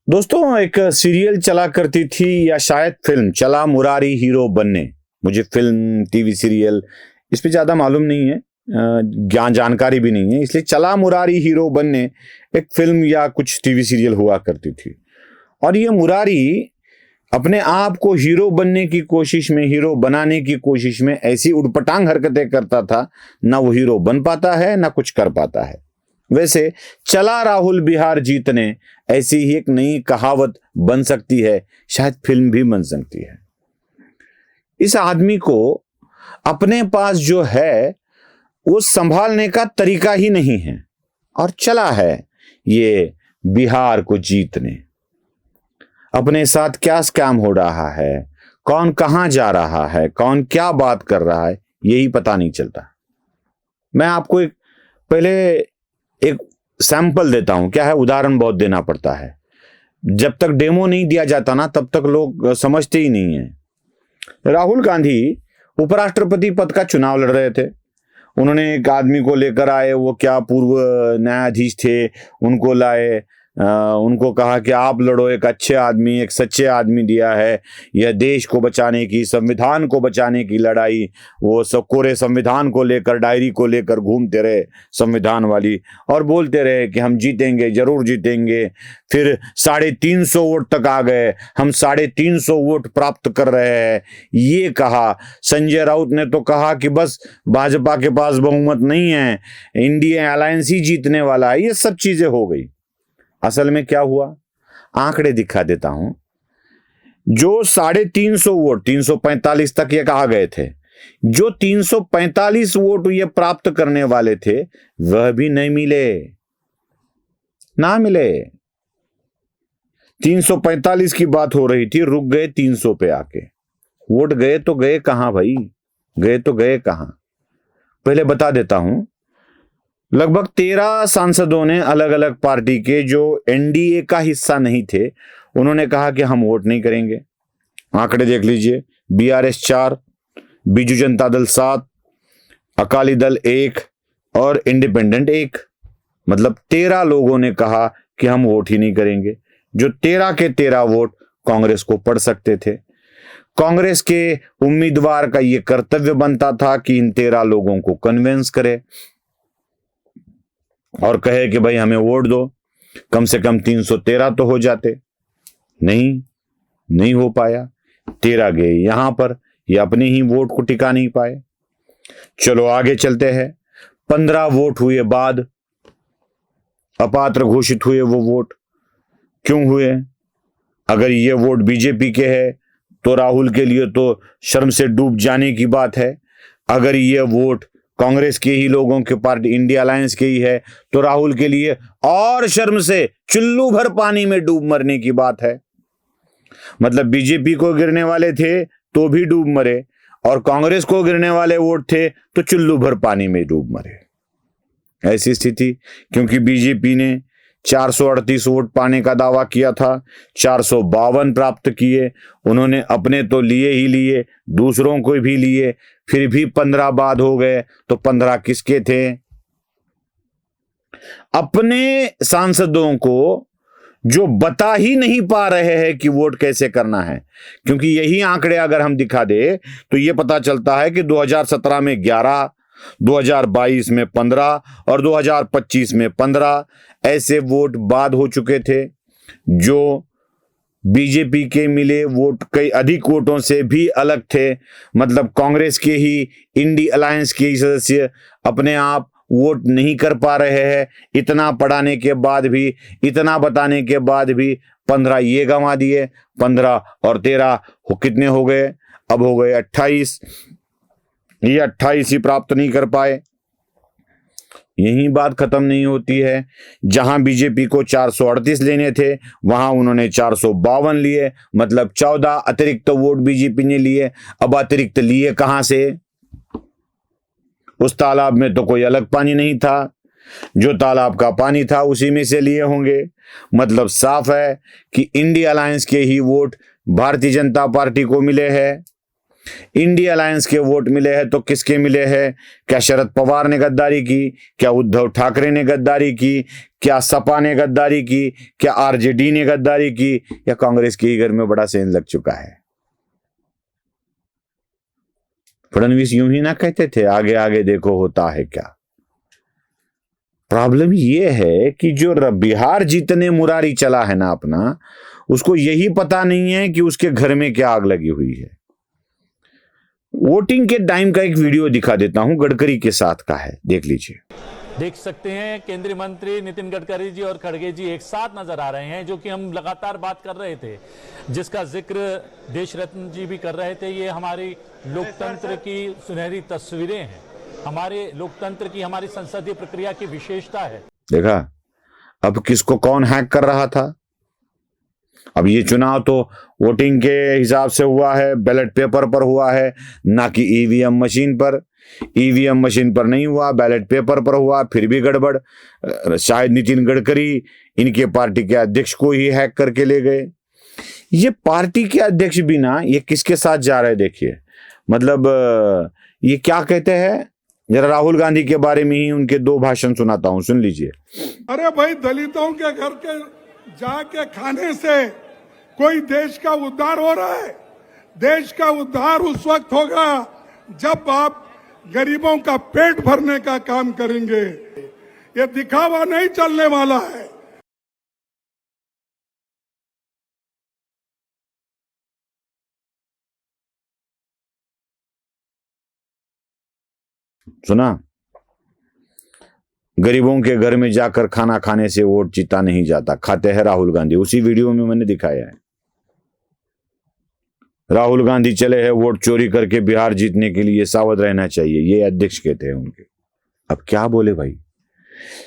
दोस्तों, एक सीरियल चला करती थी या शायद फिल्म, चला मुरारी हीरो बनने। मुझे फिल्म, टीवी सीरियल इस पे ज़्यादा मालूम नहीं है, ज्ञान जानकारी भी नहीं है, इसलिए चला मुरारी हीरो बनने एक फिल्म या कुछ टीवी सीरियल हुआ करती थी। और ये मुरारी अपने आप को हीरो बनने की कोशिश में, हीरो बनाने की कोशिश में ऐसी उटपटांग हरकतें करता था, ना वो हीरो बन पाता है ना कुछ कर पाता है। वैसे चला राहुल बिहार जीतने ऐसी ही एक नई कहावत बन सकती है, शायद फिल्म भी बन सकती है। इस आदमी को अपने पास जो है वो संभालने का तरीका ही नहीं है और चला है ये बिहार को जीतने। अपने साथ क्या स्कैम हो रहा है, कौन कहां जा रहा है, कौन क्या बात कर रहा है, यही पता नहीं चलता। मैं आपको पहले एक सैंपल देता हूं। क्या है, उदाहरण बहुत देना पड़ता है। जब तक डेमो नहीं दिया जाता ना, तब तक लोग समझते ही नहीं है। राहुल गांधी उपराष्ट्रपति पद का चुनाव लड़ रहे थे। उन्होंने एक आदमी को लेकर आए, वो क्या पूर्व न्यायाधीश थे, उनको लाए, उनको कहा कि आप लड़ो, एक अच्छे आदमी, एक सच्चे आदमी दिया है यह देश को बचाने की, संविधान को बचाने की लड़ाई। वो सब कोरे संविधान को लेकर, डायरी को लेकर घूमते रहे संविधान वाली, और बोलते रहे कि हम जीतेंगे, जरूर जीतेंगे। फिर 350 वोट तक आ गए, हम 350 वोट प्राप्त कर रहे हैं, ये कहा। संजय राउत ने तो कहा कि बस भाजपा के पास बहुमत नहीं है, इंडिया अलायंस ही जीतने वाला है। ये सब चीजें हो गई। असल में क्या हुआ, आंकड़े दिखा देता हूं। जो 350 वोट, 345 तक ये कहा गए थे, जो 345 वोट ये प्राप्त करने वाले थे वह भी नहीं मिले, ना मिले। 345 की बात हो रही थी, रुक गए 300 पे आके। वोट गए तो गए कहां भाई, गए तो गए कहां? पहले बता देता हूं। लगभग 13 सांसदों ने, अलग अलग पार्टी के, जो एनडीए का हिस्सा नहीं थे, उन्होंने कहा कि हम वोट नहीं करेंगे। आंकड़े देख लीजिए, बीआरएस 4, बीजू जनता दल 7, अकाली दल 1 और इंडिपेंडेंट 1। मतलब 13 लोगों ने कहा कि हम वोट ही नहीं करेंगे। जो 13 के 13 वोट कांग्रेस को पड़ सकते थे। कांग्रेस के उम्मीदवार का यह कर्तव्य बनता था कि इन 13 लोगों को कन्विंस करे और कहे कि भाई हमें वोट दो, कम से कम 313 तो हो जाते। नहीं हो पाया। 13 गए यहां पर, ये अपने ही वोट को टिका नहीं पाए। चलो आगे चलते हैं। 15 वोट हुए बाद अपात्र घोषित हुए। वो वोट क्यों हुए? अगर ये वोट बीजेपी के है तो राहुल के लिए तो शर्म से डूब जाने की बात है। अगर ये वोट कांग्रेस के ही लोगों के, पार्टी इंडिया अलायंस के ही है, तो राहुल के लिए और शर्म से चुल्लू भर पानी में डूब मरने की बात है। मतलब बीजेपी को गिरने वाले थे तो भी डूब मरे, और कांग्रेस को गिरने वाले वोट थे तो चुल्लू भर पानी में डूब मरे। ऐसी स्थिति, क्योंकि बीजेपी ने 438 वोट पाने का दावा किया था, 452 प्राप्त किए। उन्होंने अपने तो लिए ही लिए, दूसरों को भी लिए, फिर भी 15 बाद हो गए। तो 15 किसके थे? अपने सांसदों को जो बता ही नहीं पा रहे हैं कि वोट कैसे करना है। क्योंकि यही आंकड़े अगर हम दिखा दे तो यह पता चलता है कि 2017 में 11, 2022 में 15 और 2025 में 15 ऐसे वोट बाद हो चुके थे, जो बीजेपी के मिले वोट कई अधिक वोटों से भी अलग थे। मतलब कांग्रेस के ही, इंडिया अलायंस के ही सदस्य अपने आप वोट नहीं कर पा रहे हैं। इतना पढ़ाने के बाद भी, इतना बताने के बाद भी 15 ये गंवा दिए। 15 और 13 कितने हो गए? अब हो गए 28। ये 28 ही प्राप्त नहीं कर पाए। यही बात खत्म नहीं होती है। जहां बीजेपी को 438 लेने थे, वहां उन्होंने 452 लिए। मतलब 14 अतिरिक्त वोट बीजेपी ने लिए। अब अतिरिक्त लिए कहां से? उस तालाब में तो कोई अलग पानी नहीं था, जो तालाब का पानी था उसी में से लिए होंगे। मतलब साफ है कि इंडिया अलायंस के ही वोट भारतीय जनता पार्टी को मिले हैं। इंडिया अलायंस के वोट मिले हैं तो किसके मिले हैं? क्या शरद पवार ने गद्दारी की? क्या उद्धव ठाकरे ने गद्दारी की? क्या सपा ने गद्दारी की? क्या आरजेडी ने गद्दारी की? या कांग्रेस के ही घर में बड़ा सेंध लग चुका है? फडणवीस यूं ही ना कहते थे, आगे आगे देखो होता है क्या। प्रॉब्लम यह है कि जो बिहार जीतने मुरारी चला है ना अपना, उसको यही पता नहीं है कि उसके घर में क्या आग लगी हुई है। वोटिंग के टाइम का एक वीडियो दिखा देता हूं, गडकरी के साथ का है, देख लीजिए। देख सकते हैं केंद्रीय मंत्री नितिन गडकरी जी और खड़गे जी एक साथ नजर आ रहे हैं, जो कि हम लगातार बात कर रहे थे, जिसका जिक्र देश रत्न जी भी कर रहे थे। ये हमारी लोकतंत्र की सुनहरी तस्वीरें हैं, हमारे लोकतंत्र की, हमारी संसदीय प्रक्रिया की विशेषता है। देखा अब किसको कौन हैक कर रहा था। अब ये चुनाव तो वोटिंग के हिसाब से हुआ है, बैलेट पेपर पर हुआ है, ना कि ईवीएम मशीन पर। ईवीएम मशीन पर नहीं हुआ, बैलेट पेपर पर हुआ, फिर भी गड़बड़। शायद नितिन गडकरी इनके पार्टी के अध्यक्ष को ही हैक करके ले गए। ये पार्टी के अध्यक्ष भी ना, ये किसके साथ जा रहे देखिए, मतलब ये क्या कहते हैं, जरा राहुल गांधी के बारे में ही उनके 2 भाषण सुनाता हूं, सुन लीजिए। अरे भाई, दलितों के घर के जाके खाने से कोई देश का उद्धार हो रहा है? देश का उद्धार उस वक्त होगा जब आप गरीबों का पेट भरने का काम करेंगे। ये दिखावा नहीं चलने वाला है। सुना, गरीबों के घर में जाकर खाना खाने से वोट जीता नहीं जाता, खाते हैं राहुल गांधी। उसी वीडियो में मैंने दिखाया है, राहुल गांधी चले हैं वोट चोरी करके बिहार जीतने के लिए, सावध रहना चाहिए, ये अध्यक्ष कहते हैं उनके। अब क्या बोले भाई,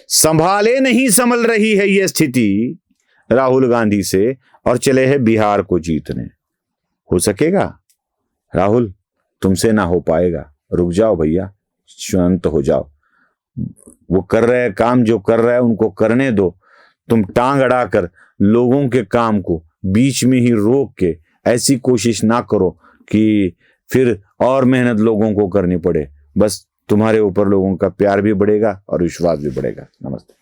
संभाले नहीं संभल रही है ये स्थिति राहुल गांधी से, और चले हैं बिहार को जीतने। हो सकेगा राहुल? तुमसे ना हो पाएगा, रुक जाओ भैया, शांत हो जाओ। वो कर रहे हैं काम, जो कर रहा है उनको करने दो। तुम टांग अड़ाकर लोगों के काम को बीच में ही रोक के ऐसी कोशिश ना करो कि फिर और मेहनत लोगों को करनी पड़े। बस तुम्हारे ऊपर लोगों का प्यार भी बढ़ेगा और विश्वास भी बढ़ेगा। नमस्ते।